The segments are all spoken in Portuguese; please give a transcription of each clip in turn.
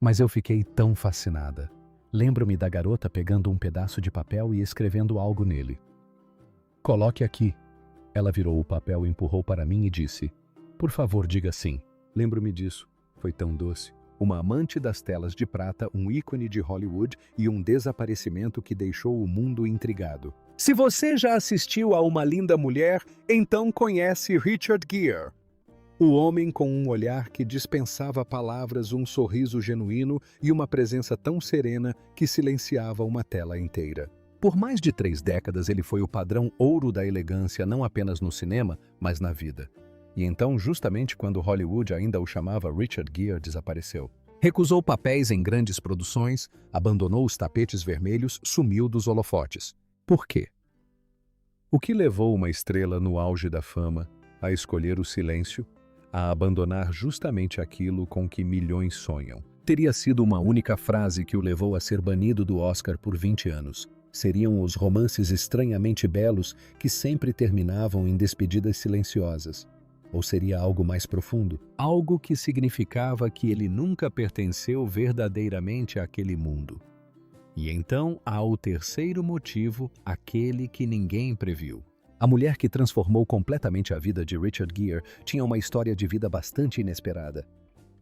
Mas eu fiquei tão fascinada. Lembro-me da garota pegando um pedaço de papel e escrevendo algo nele. "Coloque aqui." Ela virou o papel, empurrou para mim e disse: "Por favor, diga sim." Lembro-me disso. Foi tão doce. Uma amante das telas de prata, um ícone de Hollywood e um desaparecimento que deixou o mundo intrigado. Se você já assistiu a Uma Linda Mulher, então conhece Richard Gere. O homem com um olhar que dispensava palavras, um sorriso genuíno e uma presença tão serena que silenciava uma tela inteira. Por mais de 3 décadas ele foi o padrão ouro da elegância não apenas no cinema, mas na vida. E então, justamente quando Hollywood ainda o chamava Richard Gere, desapareceu. Recusou papéis em grandes produções, abandonou os tapetes vermelhos, sumiu dos holofotes. Por quê? O que levou uma estrela no auge da fama a escolher o silêncio, a abandonar justamente aquilo com que milhões sonham? Teria sido uma única frase que o levou a ser banido do Oscar por 20 anos. Seriam os romances estranhamente belos que sempre terminavam em despedidas silenciosas. Ou seria algo mais profundo? Algo que significava que ele nunca pertenceu verdadeiramente àquele mundo. E então há o terceiro motivo, aquele que ninguém previu. A mulher que transformou completamente a vida de Richard Gere tinha uma história de vida bastante inesperada.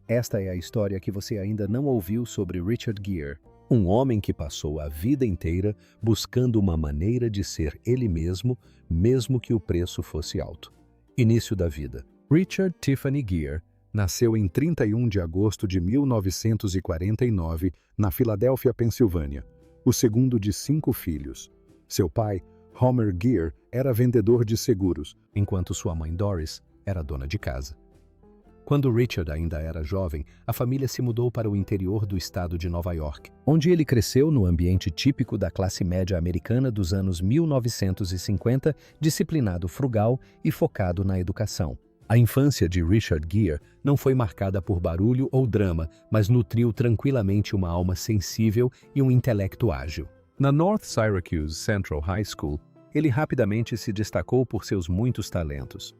Esta é a história que você ainda não ouviu sobre Richard Gere, um homem que passou a vida inteira buscando uma maneira de ser ele mesmo, mesmo que o preço fosse alto. Início da vida. Richard Tiffany Gere nasceu em 31 de agosto de 1949, na Filadélfia, Pensilvânia, o segundo de 5 filhos. Seu pai, Homer Gere, era vendedor de seguros, enquanto sua mãe Doris era dona de casa. Quando Richard ainda era jovem, a família se mudou para o interior do estado de Nova York, onde ele cresceu no ambiente típico da classe média americana dos anos 1950, disciplinado, frugal e focado na educação. A infância de Richard Gere não foi marcada por barulho ou drama, mas nutriu tranquilamente uma alma sensível e um intelecto ágil. Na North Syracuse Central High School, ele rapidamente se destacou por seus muitos talentos.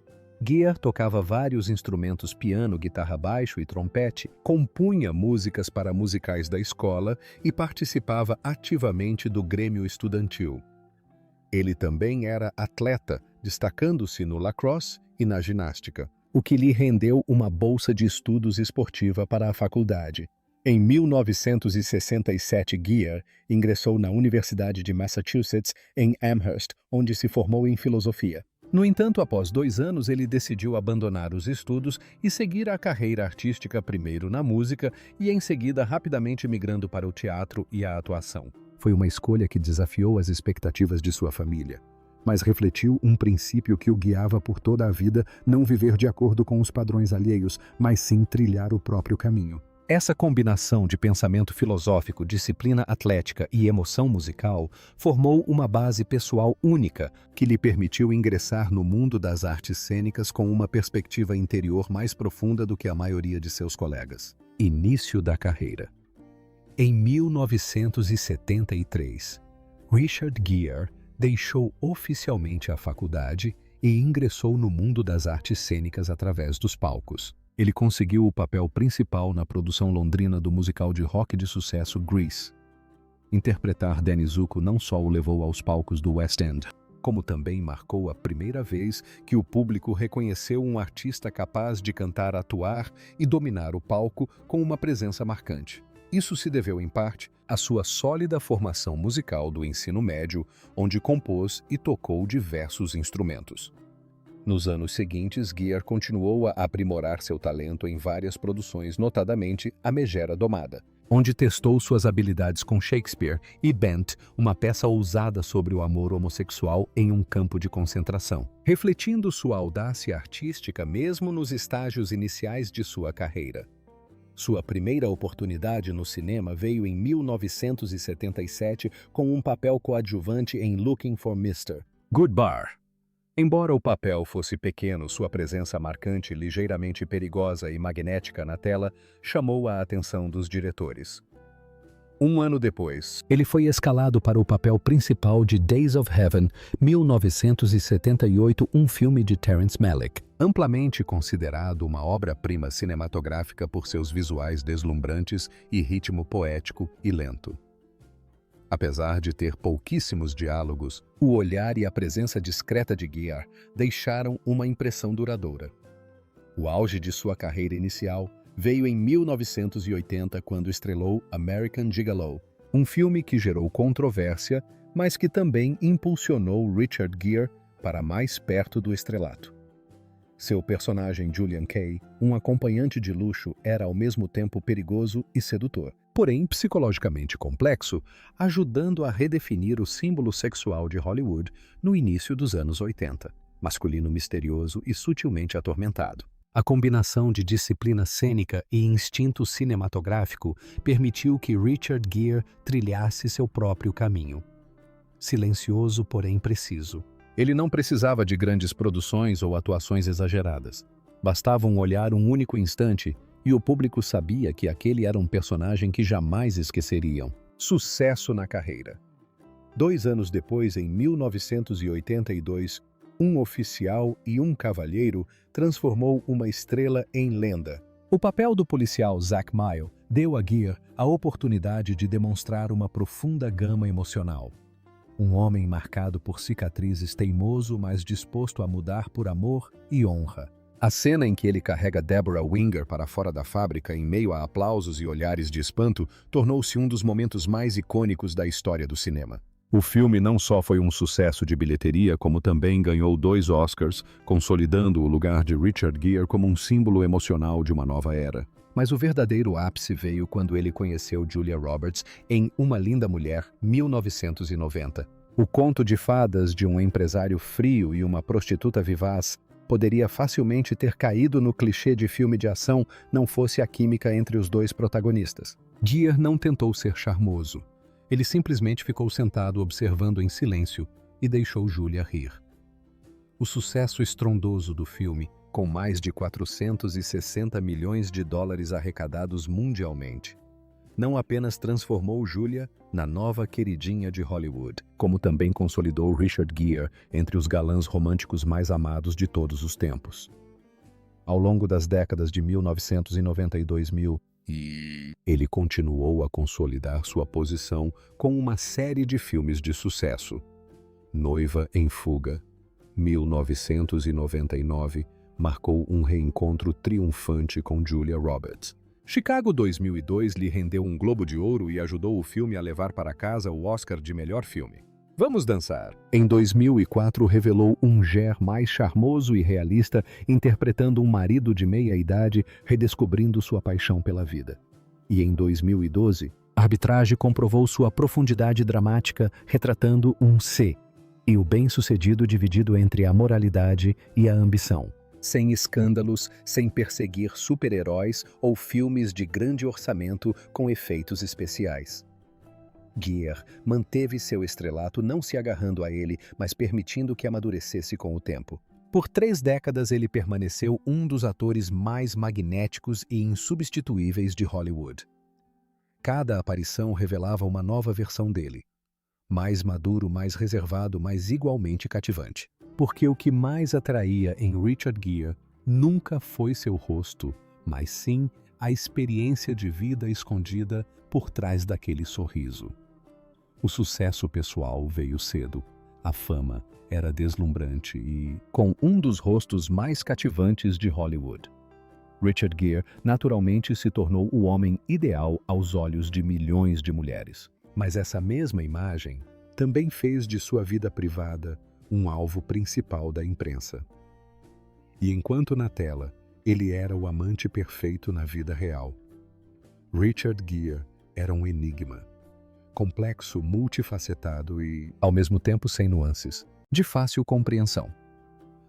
Gere tocava vários instrumentos: piano, guitarra baixo e trompete, compunha músicas para musicais da escola e participava ativamente do grêmio estudantil. Ele também era atleta, destacando-se no lacrosse e na ginástica, o que lhe rendeu uma bolsa de estudos esportiva para a faculdade. Em 1967, Gere ingressou na Universidade de Massachusetts, em Amherst, onde se formou em filosofia. No entanto, após 2 anos, ele decidiu abandonar os estudos e seguir a carreira artística, primeiro na música e em seguida rapidamente migrando para o teatro e a atuação. Foi uma escolha que desafiou as expectativas de sua família, mas refletiu um princípio que o guiava por toda a vida: não viver de acordo com os padrões alheios, mas sim trilhar o próprio caminho. Essa combinação de pensamento filosófico, disciplina atlética e emoção musical formou uma base pessoal única que lhe permitiu ingressar no mundo das artes cênicas com uma perspectiva interior mais profunda do que a maioria de seus colegas. Início da carreira. Em 1973, Richard Gere deixou oficialmente a faculdade e ingressou no mundo das artes cênicas através dos palcos. Ele conseguiu o papel principal na produção londrina do musical de rock de sucesso Grease. Interpretar Danny Zuko não só o levou aos palcos do West End, como também marcou a primeira vez que o público reconheceu um artista capaz de cantar, atuar e dominar o palco com uma presença marcante. Isso se deveu, em parte, à sua sólida formação musical do ensino médio, onde compôs e tocou diversos instrumentos. Nos anos seguintes, Gere continuou a aprimorar seu talento em várias produções, notadamente A Megera Domada, onde testou suas habilidades com Shakespeare, e Bent, uma peça ousada sobre o amor homossexual em um campo de concentração, refletindo sua audácia artística mesmo nos estágios iniciais de sua carreira. Sua primeira oportunidade no cinema veio em 1977 com um papel coadjuvante em Looking for Mr. Goodbar. Embora o papel fosse pequeno, sua presença marcante, ligeiramente perigosa e magnética na tela chamou a atenção dos diretores. Um ano depois, ele foi escalado para o papel principal de Days of Heaven, 1978, um filme de Terrence Malick. Amplamente considerado uma obra-prima cinematográfica por seus visuais deslumbrantes e ritmo poético e lento. Apesar de ter pouquíssimos diálogos, o olhar e a presença discreta de Gere deixaram uma impressão duradoura. O auge de sua carreira inicial veio em 1980, quando estrelou American Gigolo, um filme que gerou controvérsia, mas que também impulsionou Richard Gere para mais perto do estrelato. Seu personagem Julian Kay, um acompanhante de luxo, era ao mesmo tempo perigoso e sedutor, porém psicologicamente complexo, ajudando a redefinir o símbolo sexual de Hollywood no início dos anos 80, masculino misterioso e sutilmente atormentado. A combinação de disciplina cênica e instinto cinematográfico permitiu que Richard Gere trilhasse seu próprio caminho. Silencioso, porém preciso. Ele não precisava de grandes produções ou atuações exageradas. Bastava um olhar um único instante e o público sabia que aquele era um personagem que jamais esqueceriam. Sucesso na carreira. 2 anos depois, em 1982, um oficial e um cavalheiro transformou uma estrela em lenda. O papel do policial Zach Mile deu a Gere a oportunidade de demonstrar uma profunda gama emocional. Um homem marcado por cicatrizes, teimoso, mas disposto a mudar por amor e honra. A cena em que ele carrega Deborah Winger para fora da fábrica em meio a aplausos e olhares de espanto tornou-se um dos momentos mais icônicos da história do cinema. O filme não só foi um sucesso de bilheteria, como também ganhou 2 Oscars, consolidando o lugar de Richard Gere como um símbolo emocional de uma nova era. Mas o verdadeiro ápice veio quando ele conheceu Julia Roberts em Uma Linda Mulher, 1990. O conto de fadas de um empresário frio e uma prostituta vivaz poderia facilmente ter caído no clichê de filme de ação não fosse a química entre os dois protagonistas. Gere não tentou ser charmoso. Ele simplesmente ficou sentado observando em silêncio e deixou Julia rir. O sucesso estrondoso do filme, com mais de 460 milhões de dólares arrecadados mundialmente, não apenas transformou Julia na nova queridinha de Hollywood, como também consolidou Richard Gere entre os galãs românticos mais amados de todos os tempos. Ao longo das décadas de 1990 e 2000, ele continuou a consolidar sua posição com uma série de filmes de sucesso. Noiva em Fuga, 1999, marcou um reencontro triunfante com Julia Roberts. Chicago 2002 lhe rendeu um Globo de Ouro e ajudou o filme a levar para casa o Oscar de melhor filme. Vamos dançar. Em 2004, revelou um Gere mais charmoso e realista, interpretando um marido de meia-idade, redescobrindo sua paixão pela vida. E em 2012, Arbitrage comprovou sua profundidade dramática, retratando um C, e o bem-sucedido dividido entre a moralidade e a ambição. Sem escândalos, sem perseguir super-heróis ou filmes de grande orçamento com efeitos especiais. Gere manteve seu estrelato não se agarrando a ele, mas permitindo que amadurecesse com o tempo. Por 3 décadas ele permaneceu um dos atores mais magnéticos e insubstituíveis de Hollywood. Cada aparição revelava uma nova versão dele. Mais maduro, mais reservado, mas igualmente cativante. Porque o que mais atraía em Richard Gere nunca foi seu rosto, mas sim a experiência de vida escondida por trás daquele sorriso. O sucesso pessoal veio cedo. A fama era deslumbrante e com um dos rostos mais cativantes de Hollywood. Richard Gere naturalmente se tornou o homem ideal aos olhos de milhões de mulheres. Mas essa mesma imagem também fez de sua vida privada um alvo principal da imprensa. E enquanto na tela, ele era o amante perfeito na vida real. Richard Gere era um enigma. Complexo, multifacetado e, ao mesmo tempo, sem nuances, de fácil compreensão.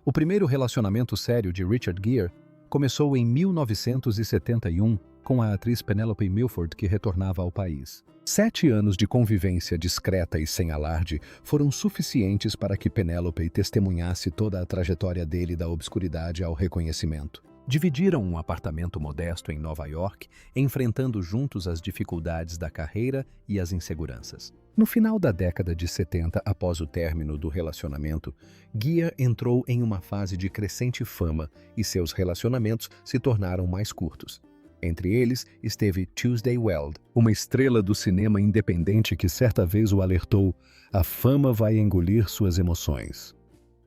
O primeiro relacionamento sério de Richard Gere começou em 1971 com a atriz Penelope Milford, que retornava ao país. 7 anos de convivência discreta e sem alarde foram suficientes para que Penelope testemunhasse toda a trajetória dele da obscuridade ao reconhecimento. Dividiram um apartamento modesto em Nova York, enfrentando juntos as dificuldades da carreira e as inseguranças. No final da década de 70, após o término do relacionamento, Gia entrou em uma fase de crescente fama e seus relacionamentos se tornaram mais curtos. Entre eles esteve Tuesday Weld, uma estrela do cinema independente que certa vez o alertou: "A fama vai engolir suas emoções."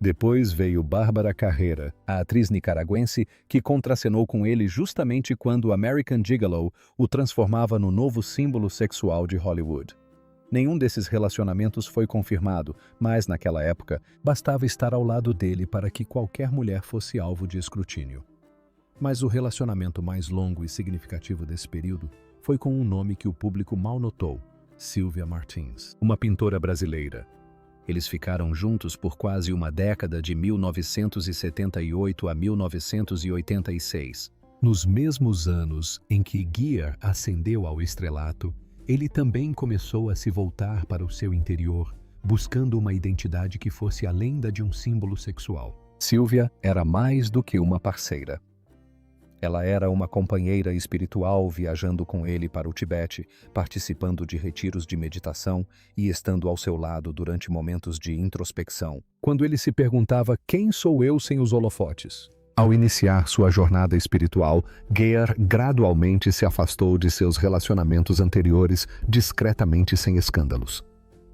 Depois veio Bárbara Carrera, a atriz nicaragüense que contracenou com ele justamente quando American Gigolo o transformava no novo símbolo sexual de Hollywood. Nenhum desses relacionamentos foi confirmado, mas naquela época bastava estar ao lado dele para que qualquer mulher fosse alvo de escrutínio. Mas o relacionamento mais longo e significativo desse período foi com um nome que o público mal notou: Sylvia Martins, uma pintora brasileira. Eles ficaram juntos por quase uma década, de 1978 a 1986. Nos mesmos anos em que Gia ascendeu ao estrelato, ele também começou a se voltar para o seu interior, buscando uma identidade que fosse além da de um símbolo sexual. Sylvia era mais do que uma parceira. Ela era uma companheira espiritual, viajando com ele para o Tibete, participando de retiros de meditação e estando ao seu lado durante momentos de introspecção, quando ele se perguntava: quem sou eu sem os holofotes? Ao iniciar sua jornada espiritual, Gia gradualmente se afastou de seus relacionamentos anteriores, discretamente sem escândalos.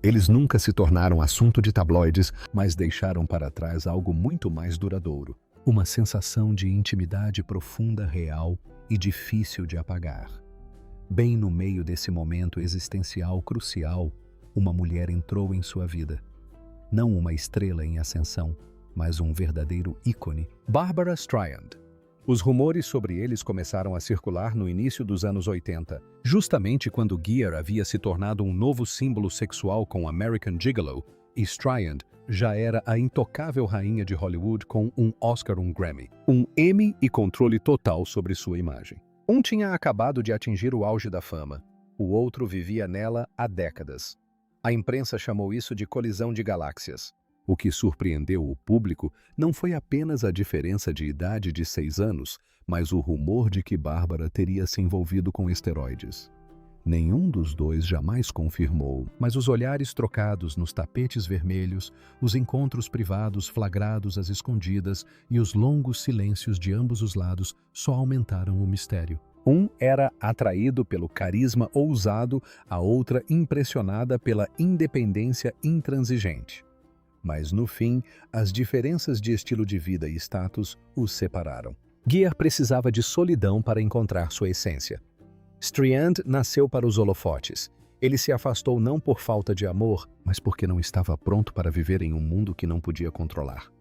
Eles nunca se tornaram assunto de tabloides, mas deixaram para trás algo muito mais duradouro: uma sensação de intimidade profunda, real e difícil de apagar. Bem no meio desse momento existencial crucial, uma mulher entrou em sua vida. Não uma estrela em ascensão, mas um verdadeiro ícone: Barbra Streisand. Os rumores sobre eles começaram a circular no início dos anos 80, justamente quando Gia havia se tornado um novo símbolo sexual com American Gigolo, e Streisand já era a intocável rainha de Hollywood com um Oscar, um Grammy, um Emmy e controle total sobre sua imagem. Um tinha acabado de atingir o auge da fama, o outro vivia nela há décadas. A imprensa chamou isso de colisão de galáxias. O que surpreendeu o público não foi apenas a diferença de idade de 6 anos, mas o rumor de que Bárbara teria se envolvido com esteroides. Nenhum dos dois jamais confirmou, mas os olhares trocados nos tapetes vermelhos, os encontros privados flagrados às escondidas e os longos silêncios de ambos os lados só aumentaram o mistério. Um era atraído pelo carisma ousado, a outra impressionada pela independência intransigente. Mas no fim, as diferenças de estilo de vida e status os separaram. Gia precisava de solidão para encontrar sua essência. Streisand nasceu para os holofotes. Ele se afastou não por falta de amor, mas porque não estava pronto para viver em um mundo que não podia controlar.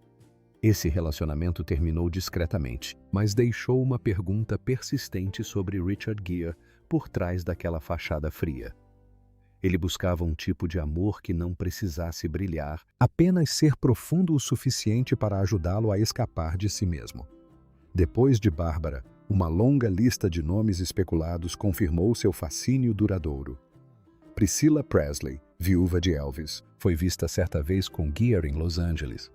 Esse relacionamento terminou discretamente, mas deixou uma pergunta persistente sobre Richard Gere por trás daquela fachada fria. Ele buscava um tipo de amor que não precisasse brilhar, apenas ser profundo o suficiente para ajudá-lo a escapar de si mesmo. Depois de Bárbara, uma longa lista de nomes especulados confirmou seu fascínio duradouro. Priscilla Presley, viúva de Elvis, foi vista certa vez com Gere em Los Angeles.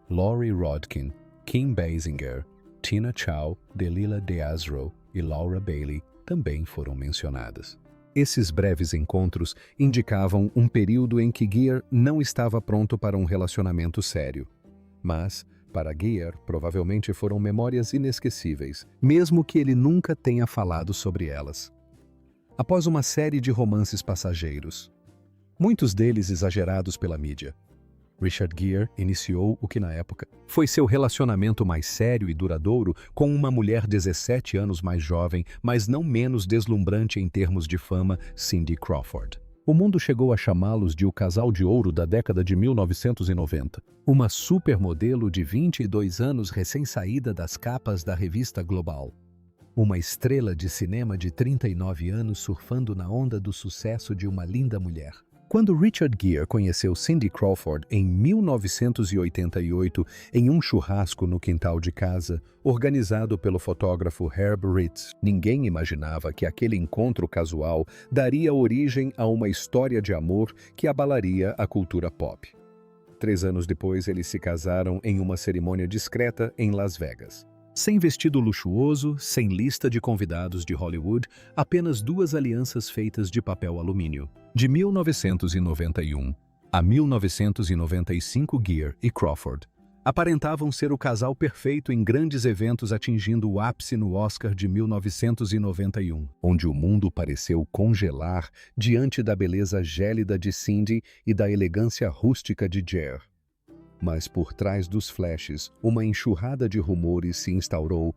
Lori Rodkin, Kim Basinger, Tina Chow, Delilah DeAzro e Laura Bailey também foram mencionadas. Esses breves encontros indicavam um período em que Gere não estava pronto para um relacionamento sério. Mas, para Gere, provavelmente foram memórias inesquecíveis, mesmo que ele nunca tenha falado sobre elas. Após uma série de romances passageiros, muitos deles exagerados pela mídia, Richard Gere iniciou o que na época foi seu relacionamento mais sério e duradouro com uma mulher 17 anos mais jovem, mas não menos deslumbrante em termos de fama, Cindy Crawford. O mundo chegou a chamá-los de o casal de ouro da década de 1990. Uma supermodelo de 22 anos recém-saída das capas da revista Global. Uma estrela de cinema de 39 anos surfando na onda do sucesso de uma linda mulher. Quando Richard Gere conheceu Cindy Crawford em 1988 em um churrasco no quintal de casa, organizado pelo fotógrafo Herb Ritts, ninguém imaginava que aquele encontro casual daria origem a uma história de amor que abalaria a cultura pop. 3 anos depois, eles se casaram em uma cerimônia discreta em Las Vegas. Sem vestido luxuoso, sem lista de convidados de Hollywood, apenas duas alianças feitas de papel alumínio. De 1991 a 1995, Gere e Crawford aparentavam ser o casal perfeito em grandes eventos, atingindo o ápice no Oscar de 1991, onde o mundo pareceu congelar diante da beleza gélida de Cindy e da elegância rústica de Gere. Mas por trás dos flashes, uma enxurrada de rumores se instaurou,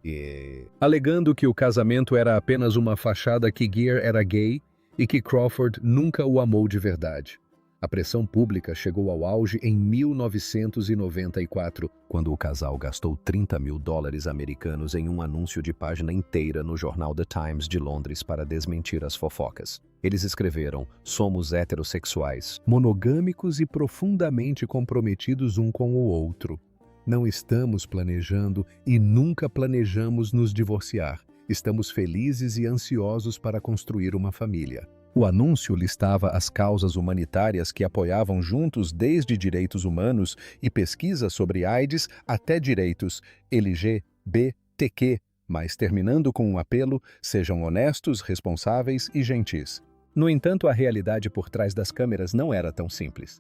alegando que o casamento era apenas uma fachada, que Gere era gay e que Crawford nunca o amou de verdade. A pressão pública chegou ao auge em 1994, quando o casal gastou $30 mil americanos em um anúncio de página inteira no jornal The Times de Londres para desmentir as fofocas. Eles escreveram: "Somos heterossexuais, monogâmicos e profundamente comprometidos um com o outro. Não estamos planejando e nunca planejamos nos divorciar. Estamos felizes e ansiosos para construir uma família." O anúncio listava as causas humanitárias que apoiavam juntos, desde direitos humanos e pesquisa sobre AIDS até direitos LGBTQ, mas terminando com um apelo: sejam honestos, responsáveis e gentis. No entanto, a realidade por trás das câmeras não era tão simples.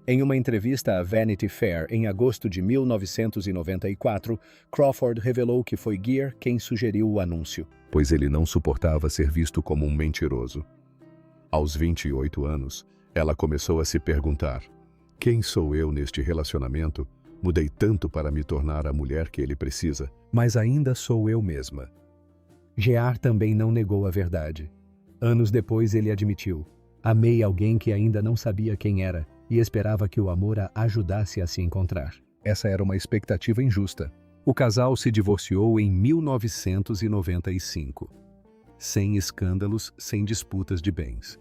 Em uma entrevista à Vanity Fair em agosto de 1994, Crawford revelou que foi Gere quem sugeriu o anúncio, pois ele não suportava ser visto como um mentiroso. Aos 28 anos, ela começou a se perguntar: quem sou eu neste relacionamento? Mudei tanto para me tornar a mulher que ele precisa, mas ainda sou eu mesma. Gere também não negou a verdade. Anos depois ele admitiu: amei alguém que ainda não sabia quem era e esperava que o amor a ajudasse a se encontrar. Essa era uma expectativa injusta. O casal se divorciou em 1995. Sem escândalos, sem disputas de bens.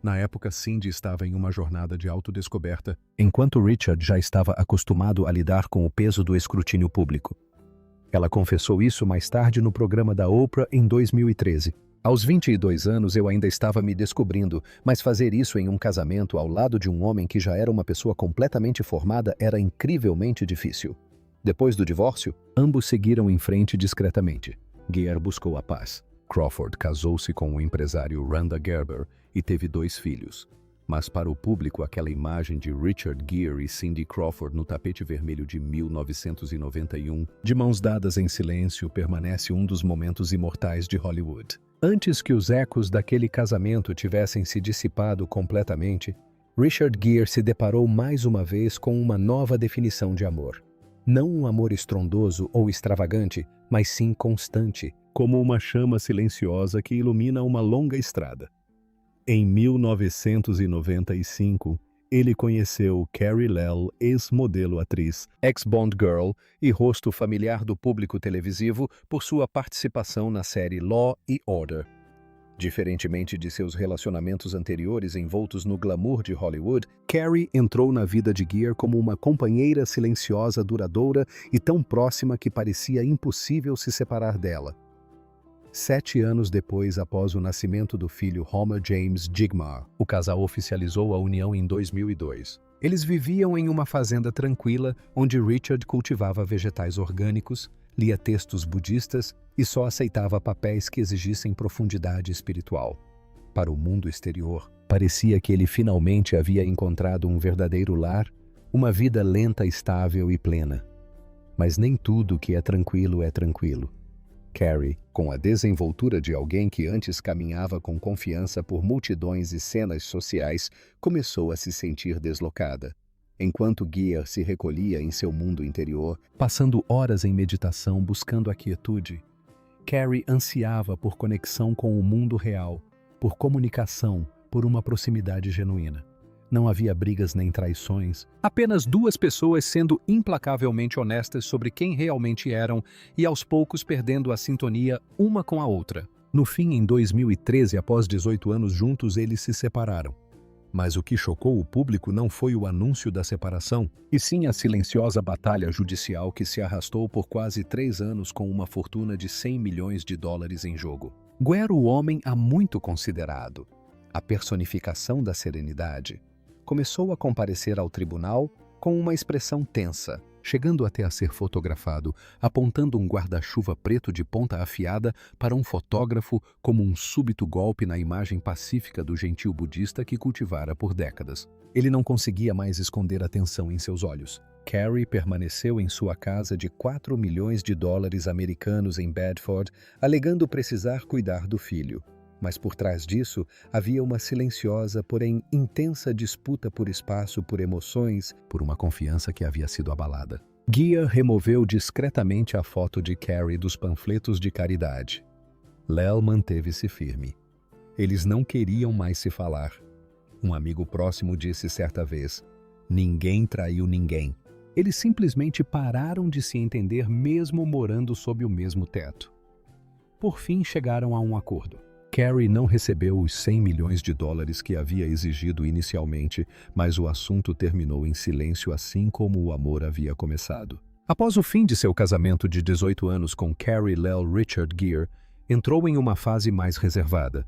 Na época, Cindy estava em uma jornada de autodescoberta, enquanto Richard já estava acostumado a lidar com o peso do escrutínio público. Ela confessou isso mais tarde no programa da Oprah em 2013. Aos 22 anos eu ainda estava me descobrindo, mas fazer isso em um casamento ao lado de um homem que já era uma pessoa completamente formada era incrivelmente difícil. Depois do divórcio, ambos seguiram em frente discretamente. Gere buscou a paz. Crawford casou-se com o empresário Randa Gerber e teve 2 filhos. Mas para o público, aquela imagem de Richard Gere e Cindy Crawford no tapete vermelho de 1991, de mãos dadas em silêncio, permanece um dos momentos imortais de Hollywood. Antes que os ecos daquele casamento tivessem se dissipado completamente, Richard Gere se deparou mais uma vez com uma nova definição de amor. Não um amor estrondoso ou extravagante, mas sim constante, como uma chama silenciosa que ilumina uma longa estrada. Em 1995, ele conheceu Carrie Lell, ex-modelo atriz, ex-Bond Girl e rosto familiar do público televisivo por sua participação na série Law e Order. Diferentemente de seus relacionamentos anteriores envoltos no glamour de Hollywood, Carrie entrou na vida de Gere como uma companheira silenciosa, duradoura e tão próxima que parecia impossível se separar dela. 7 anos depois, após o nascimento do filho Homer James Jigmar, o casal oficializou a união em 2002. Eles viviam em uma fazenda tranquila, onde Richard cultivava vegetais orgânicos, lia textos budistas e só aceitava papéis que exigissem profundidade espiritual. Para o mundo exterior, parecia que ele finalmente havia encontrado um verdadeiro lar, uma vida lenta, estável e plena. Mas nem tudo que é tranquilo é tranquilo. Carrie, com a desenvoltura de alguém que antes caminhava com confiança por multidões e cenas sociais, começou a se sentir deslocada. Enquanto Gere se recolhia em seu mundo interior, passando horas em meditação buscando a quietude, Carrie ansiava por conexão com o mundo real, por comunicação, por uma proximidade genuína. Não havia brigas nem traições, apenas 2 pessoas sendo implacavelmente honestas sobre quem realmente eram e aos poucos perdendo a sintonia uma com a outra. No fim, em 2013, após 18 anos juntos, eles se separaram. Mas o que chocou o público não foi o anúncio da separação, e sim a silenciosa batalha judicial que se arrastou por quase 3 anos com uma fortuna de $100 milhões em jogo. Gere, o homem há muito considerado, a personificação da serenidade, começou a comparecer ao tribunal com uma expressão tensa, chegando até a ser fotografado, apontando um guarda-chuva preto de ponta afiada para um fotógrafo como um súbito golpe na imagem pacífica do gentil budista que cultivara por décadas. Ele não conseguia mais esconder a tensão em seus olhos. Carrie permaneceu em sua casa de 4 milhões de dólares americanos em Bedford, alegando precisar cuidar do filho. Mas por trás disso havia uma silenciosa, porém intensa disputa por espaço, por emoções, por uma confiança que havia sido abalada. Gia removeu discretamente a foto de Carrie dos panfletos de caridade. Lel manteve-se firme. Eles não queriam mais se falar. Um amigo próximo disse certa vez: "Ninguém traiu ninguém." Eles simplesmente pararam de se entender mesmo morando sob o mesmo teto. Por fim, chegaram a um acordo. Carrie não recebeu os 100 milhões de dólares que havia exigido inicialmente, mas o assunto terminou em silêncio assim como o amor havia começado. Após o fim de seu casamento de 18 anos com Carrie Lel Richard Gere, entrou em uma fase mais reservada.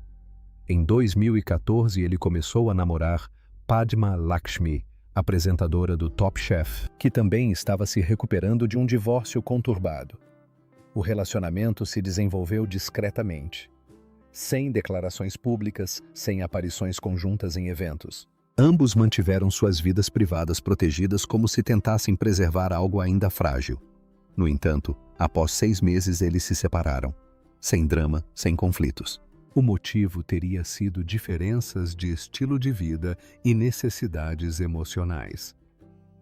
Em 2014, ele começou a namorar Padma Lakshmi, apresentadora do Top Chef, que também estava se recuperando de um divórcio conturbado. O relacionamento se desenvolveu discretamente, sem declarações públicas, sem aparições conjuntas em eventos. Ambos mantiveram suas vidas privadas protegidas como se tentassem preservar algo ainda frágil. No entanto, após 6 meses eles se separaram, sem drama, sem conflitos. O motivo teria sido diferenças de estilo de vida e necessidades emocionais.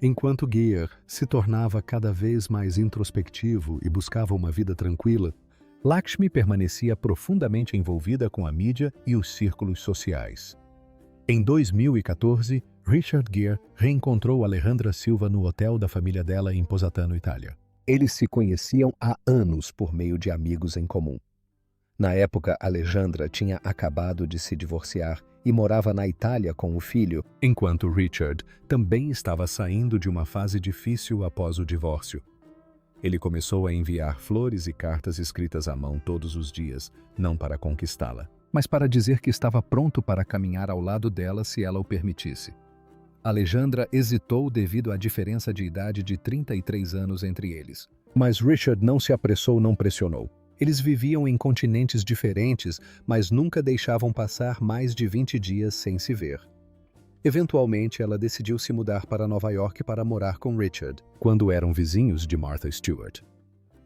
Enquanto Gere se tornava cada vez mais introspectivo e buscava uma vida tranquila, Lakshmi permanecia profundamente envolvida com a mídia e os círculos sociais. Em 2014, Richard Gere reencontrou Alejandra Silva no hotel da família dela em Posatano, Itália. Eles se conheciam há anos por meio de amigos em comum. Na época, Alejandra tinha acabado de se divorciar e morava na Itália com o filho, enquanto Richard também estava saindo de uma fase difícil após o divórcio. Ele começou a enviar flores e cartas escritas à mão todos os dias, não para conquistá-la, mas para dizer que estava pronto para caminhar ao lado dela se ela o permitisse. Alejandra hesitou devido à diferença de idade de 33 anos entre eles. Mas Richard não se apressou, não pressionou. Eles viviam em continentes diferentes, mas nunca deixavam passar mais de 20 dias sem se ver. Eventualmente, ela decidiu se mudar para Nova York para morar com Richard, quando eram vizinhos de Martha Stewart.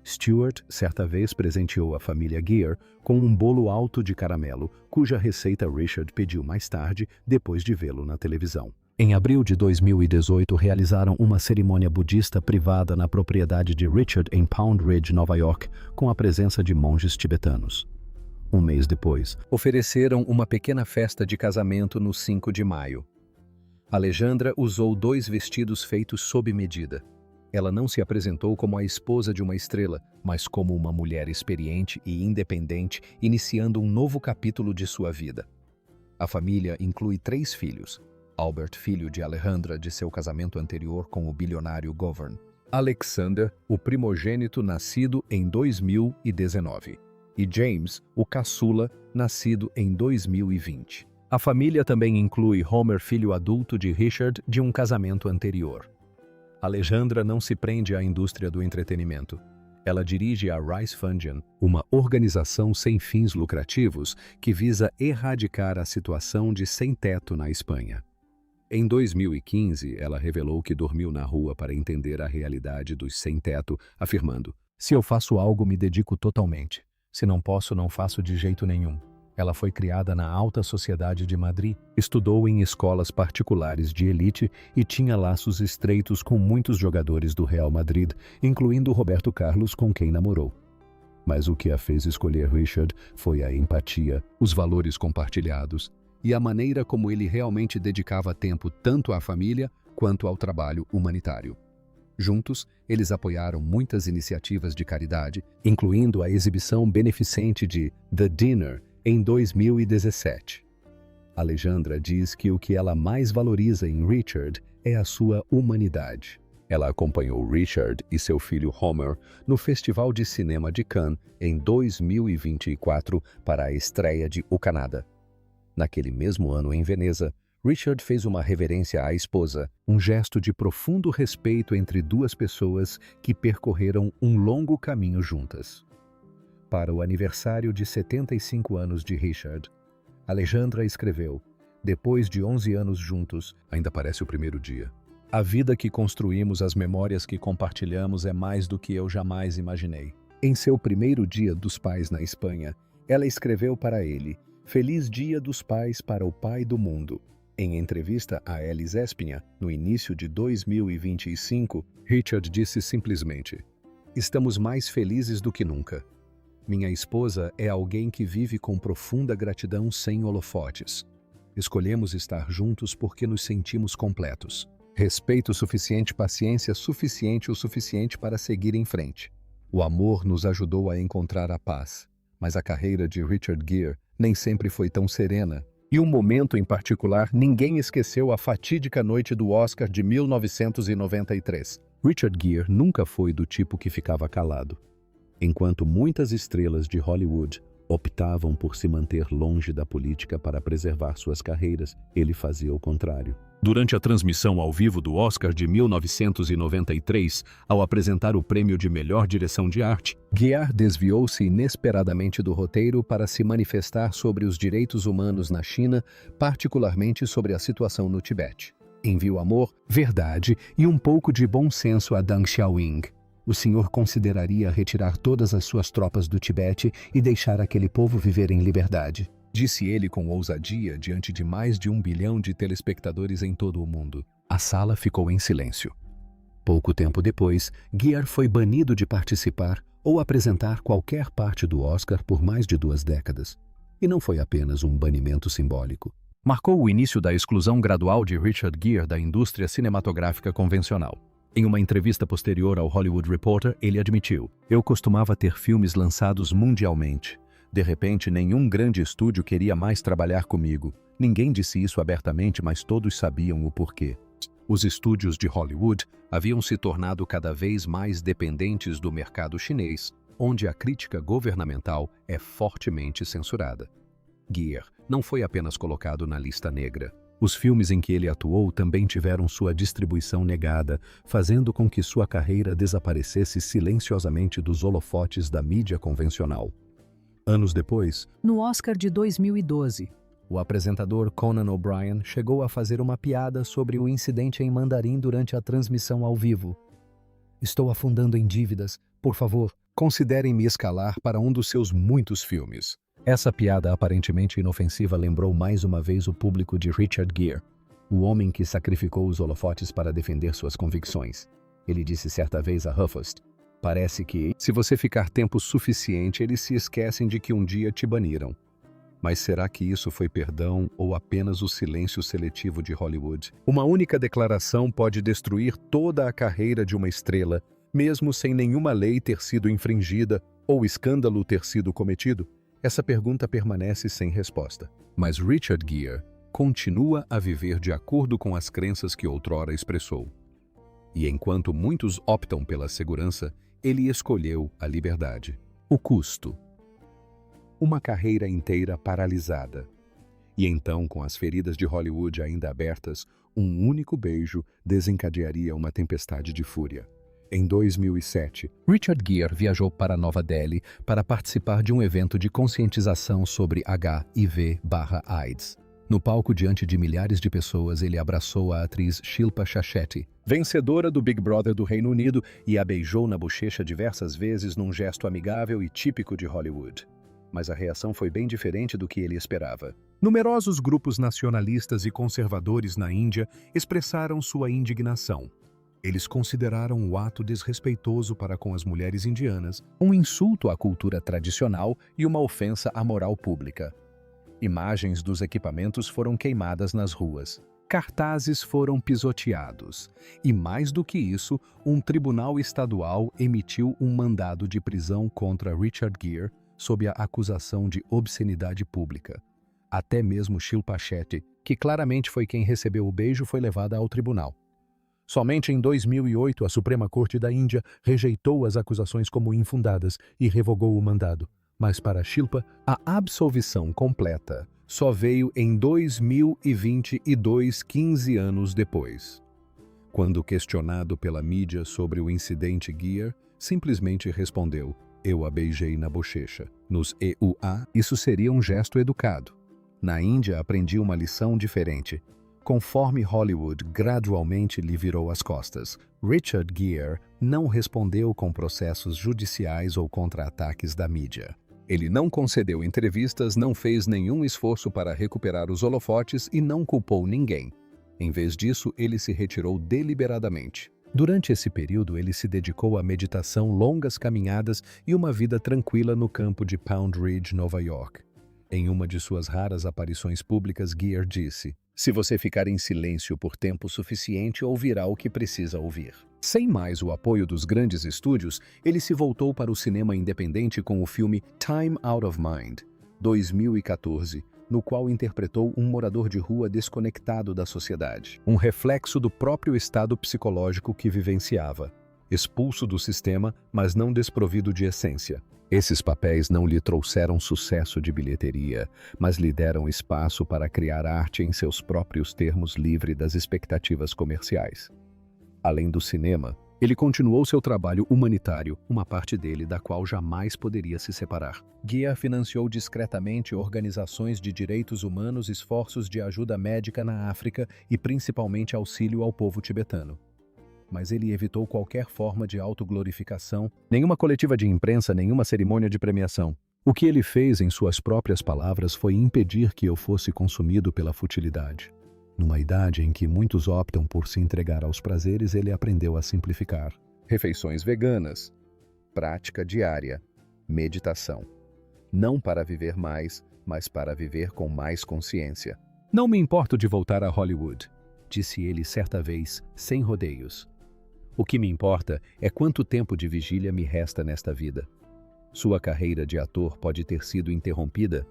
Stewart, certa vez, presenteou a família Gere com um bolo alto de caramelo, cuja receita Richard pediu mais tarde, depois de vê-lo na televisão. Em abril de 2018, realizaram uma cerimônia budista privada na propriedade de Richard em Pound Ridge, Nova York, com a presença de monges tibetanos. Um mês depois, ofereceram uma pequena festa de casamento no 5 de maio. Alejandra usou 2 vestidos feitos sob medida. Ela não se apresentou como a esposa de uma estrela, mas como uma mulher experiente e independente, iniciando um novo capítulo de sua vida. A família inclui 3 filhos. Albert, filho de Alejandra de seu casamento anterior com o bilionário Govern. Alexander, o primogênito nascido em 2019. E James, o caçula, nascido em 2020. A família também inclui Homer, filho adulto de Richard de um casamento anterior. Alejandra não se prende à indústria do entretenimento. Ela dirige a Rise Foundation, uma organização sem fins lucrativos que visa erradicar a situação de sem-teto na Espanha. Em 2015, ela revelou que dormiu na rua para entender a realidade dos sem-teto, afirmando: "Se eu faço algo, me dedico totalmente. Se não posso, não faço de jeito nenhum." Ela foi criada na alta sociedade de Madrid, estudou em escolas particulares de elite e tinha laços estreitos com muitos jogadores do Real Madrid, incluindo Roberto Carlos, com quem namorou. Mas o que a fez escolher Richard foi a empatia, os valores compartilhados e a maneira como ele realmente dedicava tempo tanto à família quanto ao trabalho humanitário. Juntos, eles apoiaram muitas iniciativas de caridade, incluindo a exibição beneficente de The Dinner em 2017. Alejandra diz que o que ela mais valoriza em Richard é a sua humanidade. Ela acompanhou Richard e seu filho Homer no Festival de Cinema de Cannes em 2024 para a estreia de O Canadá. Naquele mesmo ano, em Veneza, Richard fez uma reverência à esposa, um gesto de profundo respeito entre duas pessoas que percorreram um longo caminho juntas. Para o aniversário de 75 anos de Richard, Alejandra escreveu: depois de 11 anos juntos, ainda parece o primeiro dia. A vida que construímos, as memórias que compartilhamos é mais do que eu jamais imaginei. Em seu primeiro dia dos pais na Espanha, ela escreveu para ele: Feliz Dia dos Pais para o pai do mundo. Em entrevista a Elis Espinha, no início de 2025, Richard disse simplesmente: Estamos mais felizes do que nunca. Minha esposa é alguém que vive com profunda gratidão sem holofotes. Escolhemos estar juntos porque nos sentimos completos. Respeito suficiente, paciência suficiente o suficiente para seguir em frente. O amor nos ajudou a encontrar a paz, mas a carreira de Richard Gere nem sempre foi tão serena. E um momento em particular, ninguém esqueceu a fatídica noite do Oscar de 1993. Richard Gere nunca foi do tipo que ficava calado. Enquanto muitas estrelas de Hollywood optavam por se manter longe da política para preservar suas carreiras, ele fazia o contrário. Durante a transmissão ao vivo do Oscar de 1993, ao apresentar o prêmio de melhor direção de arte, Gere desviou-se inesperadamente do roteiro para se manifestar sobre os direitos humanos na China, particularmente sobre a situação no Tibete. Enviou amor, verdade e um pouco de bom senso a Deng Xiaoping. O senhor consideraria retirar todas as suas tropas do Tibete e deixar aquele povo viver em liberdade. Disse ele com ousadia diante de mais de 1 bilhão de telespectadores em todo o mundo. A sala ficou em silêncio. Pouco tempo depois, Gere foi banido de participar ou apresentar qualquer parte do Oscar por mais de 2 décadas. E não foi apenas um banimento simbólico. Marcou o início da exclusão gradual de Richard Gere da indústria cinematográfica convencional. Em uma entrevista posterior ao Hollywood Reporter, ele admitiu: Eu costumava ter filmes lançados mundialmente. De repente, nenhum grande estúdio queria mais trabalhar comigo. Ninguém disse isso abertamente, mas todos sabiam o porquê. Os estúdios de Hollywood haviam se tornado cada vez mais dependentes do mercado chinês, onde a crítica governamental é fortemente censurada. Gere não foi apenas colocado na lista negra. Os filmes em que ele atuou também tiveram sua distribuição negada, fazendo com que sua carreira desaparecesse silenciosamente dos holofotes da mídia convencional. Anos depois, no Oscar de 2012, o apresentador Conan O'Brien chegou a fazer uma piada sobre o incidente em mandarim durante a transmissão ao vivo. Estou afundando em dívidas. Por favor, considerem me escalar para um dos seus muitos filmes. Essa piada aparentemente inofensiva lembrou mais uma vez o público de Richard Gere, o homem que sacrificou os holofotes para defender suas convicções. Ele disse certa vez a Huffpost: Parece que, se você ficar tempo suficiente, eles se esquecem de que um dia te baniram. Mas será que isso foi perdão ou apenas o silêncio seletivo de Hollywood? Uma única declaração pode destruir toda a carreira de uma estrela, mesmo sem nenhuma lei ter sido infringida ou escândalo ter sido cometido? Essa pergunta permanece sem resposta. Mas Richard Gere continua a viver de acordo com as crenças que outrora expressou. E enquanto muitos optam pela segurança, ele escolheu a liberdade. O custo. Uma carreira inteira paralisada. E então, com as feridas de Hollywood ainda abertas, um único beijo desencadearia uma tempestade de fúria. Em 2007, Richard Gere viajou para Nova Delhi para participar de um evento de conscientização sobre HIV/AIDS. No palco, diante de milhares de pessoas, ele abraçou a atriz Shilpa Shetty, vencedora do Big Brother do Reino Unido, e a beijou na bochecha diversas vezes num gesto amigável e típico de Hollywood. Mas a reação foi bem diferente do que ele esperava. Numerosos grupos nacionalistas e conservadores na Índia expressaram sua indignação. Eles consideraram o ato desrespeitoso para com as mulheres indianas, um insulto à cultura tradicional e uma ofensa à moral pública. Imagens dos equipamentos foram queimadas nas ruas. Cartazes foram pisoteados. E mais do que isso, um tribunal estadual emitiu um mandado de prisão contra Richard Gere sob a acusação de obscenidade pública. Até mesmo Shilpa Shetty, que claramente foi quem recebeu o beijo, foi levada ao tribunal. Somente em 2008, a Suprema Corte da Índia rejeitou as acusações como infundadas e revogou o mandado. Mas para Shilpa, a absolvição completa só veio em 2022, 15 anos depois. Quando questionado pela mídia sobre o incidente, Gear simplesmente respondeu: "Eu a beijei na bochecha." Nos EUA, isso seria um gesto educado. Na Índia, aprendi uma lição diferente. Conforme Hollywood gradualmente lhe virou as costas, Richard Gere não respondeu com processos judiciais ou contra-ataques da mídia. Ele não concedeu entrevistas, não fez nenhum esforço para recuperar os holofotes e não culpou ninguém. Em vez disso, ele se retirou deliberadamente. Durante esse período, ele se dedicou à meditação, longas caminhadas e uma vida tranquila no campo de Pound Ridge, Nova York. Em uma de suas raras aparições públicas, Gere disse: "Se você ficar em silêncio por tempo suficiente, ouvirá o que precisa ouvir." Sem mais o apoio dos grandes estúdios, ele se voltou para o cinema independente com o filme Time Out of Mind, 2014, no qual interpretou um morador de rua desconectado da sociedade, um reflexo do próprio estado psicológico que vivenciava, expulso do sistema, mas não desprovido de essência. Esses papéis não lhe trouxeram sucesso de bilheteria, mas lhe deram espaço para criar arte em seus próprios termos, livre das expectativas comerciais. Além do cinema, ele continuou seu trabalho humanitário, uma parte dele da qual jamais poderia se separar. Gere financiou discretamente organizações de direitos humanos, esforços de ajuda médica na África e principalmente auxílio ao povo tibetano. Mas ele evitou qualquer forma de autoglorificação, nenhuma coletiva de imprensa, nenhuma cerimônia de premiação. O que ele fez, em suas próprias palavras, foi impedir que eu fosse consumido pela futilidade. Numa idade em que muitos optam por se entregar aos prazeres, ele aprendeu a simplificar. Refeições veganas, prática diária, meditação. Não para viver mais, mas para viver com mais consciência. "Não me importo de voltar a Hollywood", disse ele certa vez, sem rodeios. "O que me importa é quanto tempo de vigília me resta nesta vida." Sua carreira de ator pode ter sido interrompida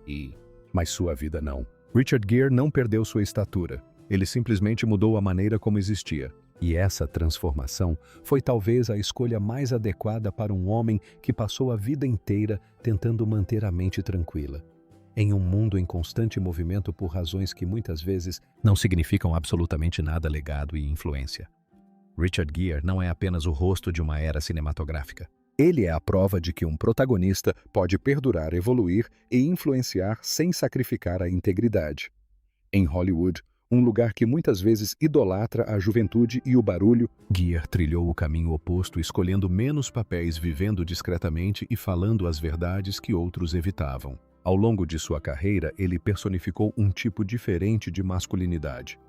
mas sua vida não. Richard Gere não perdeu sua estatura. Ele simplesmente mudou a maneira como existia. E essa transformação foi talvez a escolha mais adequada para um homem que passou a vida inteira tentando manter a mente tranquila. Em um mundo em constante movimento por razões que muitas vezes não significam absolutamente nada, legado e influência. Richard Gere não é apenas o rosto de uma era cinematográfica. Ele é a prova de que um protagonista pode perdurar, evoluir e influenciar sem sacrificar a integridade. Em Hollywood, um lugar que muitas vezes idolatra a juventude e o barulho, Gere trilhou o caminho oposto, escolhendo menos papéis, vivendo discretamente e falando as verdades que outros evitavam. Ao longo de sua carreira, ele personificou um tipo diferente de masculinidade.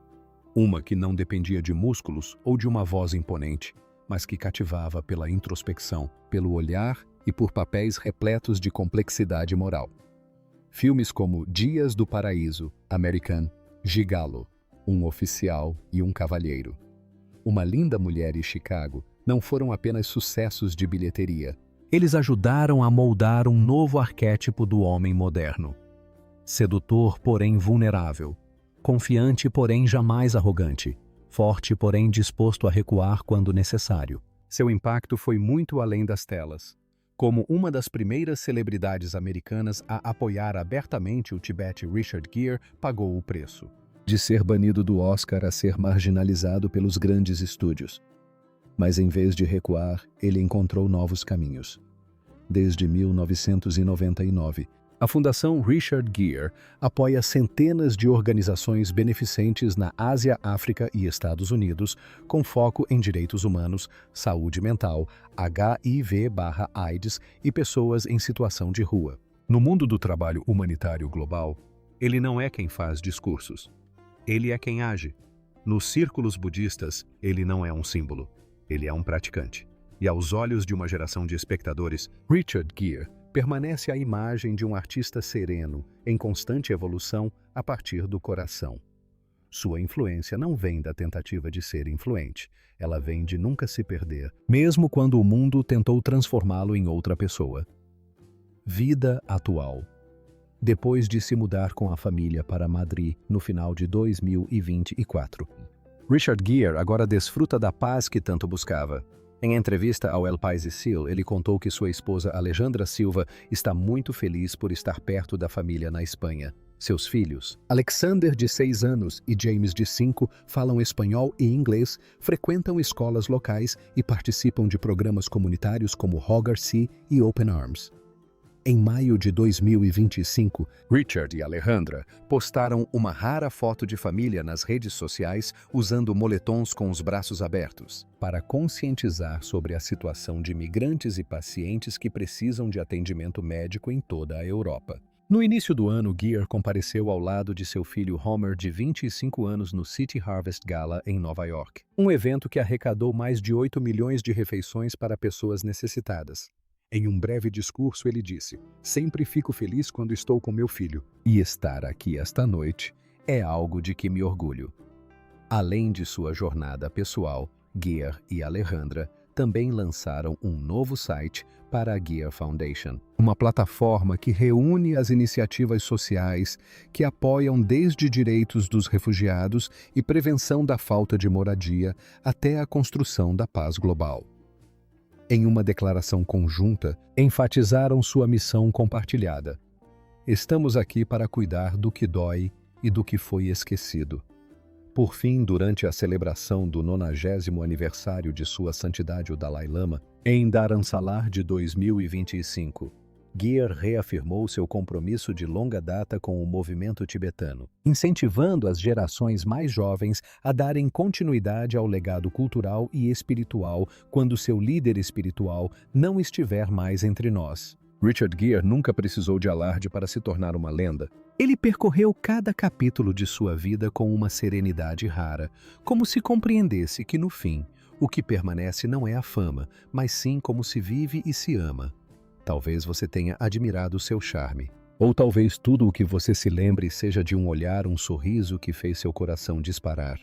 Uma que não dependia de músculos ou de uma voz imponente, mas que cativava pela introspecção, pelo olhar e por papéis repletos de complexidade moral. Filmes como Dias do Paraíso, American, Gigalo, Um Oficial e um Cavalheiro, Uma Linda Mulher e Chicago não foram apenas sucessos de bilheteria. Eles ajudaram a moldar um novo arquétipo do homem moderno. Sedutor, porém vulnerável. Confiante, porém jamais arrogante. Forte, porém disposto a recuar quando necessário. Seu impacto foi muito além das telas. Como uma das primeiras celebridades americanas a apoiar abertamente o Tibete, Richard Gere pagou o preço. De ser banido do Oscar a ser marginalizado pelos grandes estúdios. Mas em vez de recuar, ele encontrou novos caminhos. Desde 1999, a Fundação Richard Gere apoia centenas de organizações beneficentes na Ásia, África e Estados Unidos, com foco em direitos humanos, saúde mental, HIV/AIDS e pessoas em situação de rua. No mundo do trabalho humanitário global, ele não é quem faz discursos. Ele é quem age. Nos círculos budistas, ele não é um símbolo. Ele é um praticante. E aos olhos de uma geração de espectadores, Richard Gere permanece a imagem de um artista sereno, em constante evolução a partir do coração. Sua influência não vem da tentativa de ser influente, ela vem de nunca se perder, mesmo quando o mundo tentou transformá-lo em outra pessoa. Vida atual. Depois de se mudar com a família para Madrid no final de 2024, Richard Gere agora desfruta da paz que tanto buscava. Em entrevista ao El País Isil, ele contou que sua esposa Alejandra Silva está muito feliz por estar perto da família na Espanha. Seus filhos, Alexander, de 6 anos, e James, de 5, falam espanhol e inglês, frequentam escolas locais e participam de programas comunitários como Hogarth Sea e Open Arms. Em maio de 2025, Richard e Alejandra postaram uma rara foto de família nas redes sociais usando moletons com os braços abertos, para conscientizar sobre a situação de migrantes e pacientes que precisam de atendimento médico em toda a Europa. No início do ano, Gear compareceu ao lado de seu filho Homer, de 25 anos, no City Harvest Gala, em Nova York, um evento que arrecadou mais de 8 milhões de refeições para pessoas necessitadas. Em um breve discurso, ele disse: "Sempre fico feliz quando estou com meu filho, e estar aqui esta noite é algo de que me orgulho." Além de sua jornada pessoal, Gear e Alejandra também lançaram um novo site para a Gear Foundation, uma plataforma que reúne as iniciativas sociais que apoiam desde direitos dos refugiados e prevenção da falta de moradia até a construção da paz global. Em uma declaração conjunta, enfatizaram sua missão compartilhada. "Estamos aqui para cuidar do que dói e do que foi esquecido." Por fim, durante a celebração do 90º aniversário de Sua Santidade o Dalai Lama, em Dharamsala de 2025, Gear reafirmou seu compromisso de longa data com o movimento tibetano, incentivando as gerações mais jovens a darem continuidade ao legado cultural e espiritual quando seu líder espiritual não estiver mais entre nós. Richard Gere nunca precisou de alarde para se tornar uma lenda. Ele percorreu cada capítulo de sua vida com uma serenidade rara, como se compreendesse que, no fim, o que permanece não é a fama, mas sim como se vive e se ama. Talvez você tenha admirado seu charme. Ou talvez tudo o que você se lembre seja de um olhar, um sorriso que fez seu coração disparar.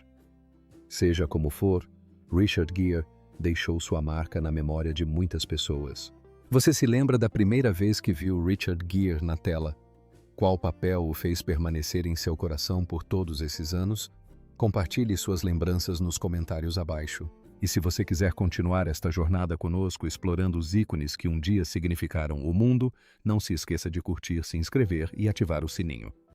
Seja como for, Richard Gere deixou sua marca na memória de muitas pessoas. Você se lembra da primeira vez que viu Richard Gere na tela? Qual papel o fez permanecer em seu coração por todos esses anos? Compartilhe suas lembranças nos comentários abaixo. E se você quiser continuar esta jornada conosco explorando os ícones que um dia significaram o mundo, não se esqueça de curtir, se inscrever e ativar o sininho.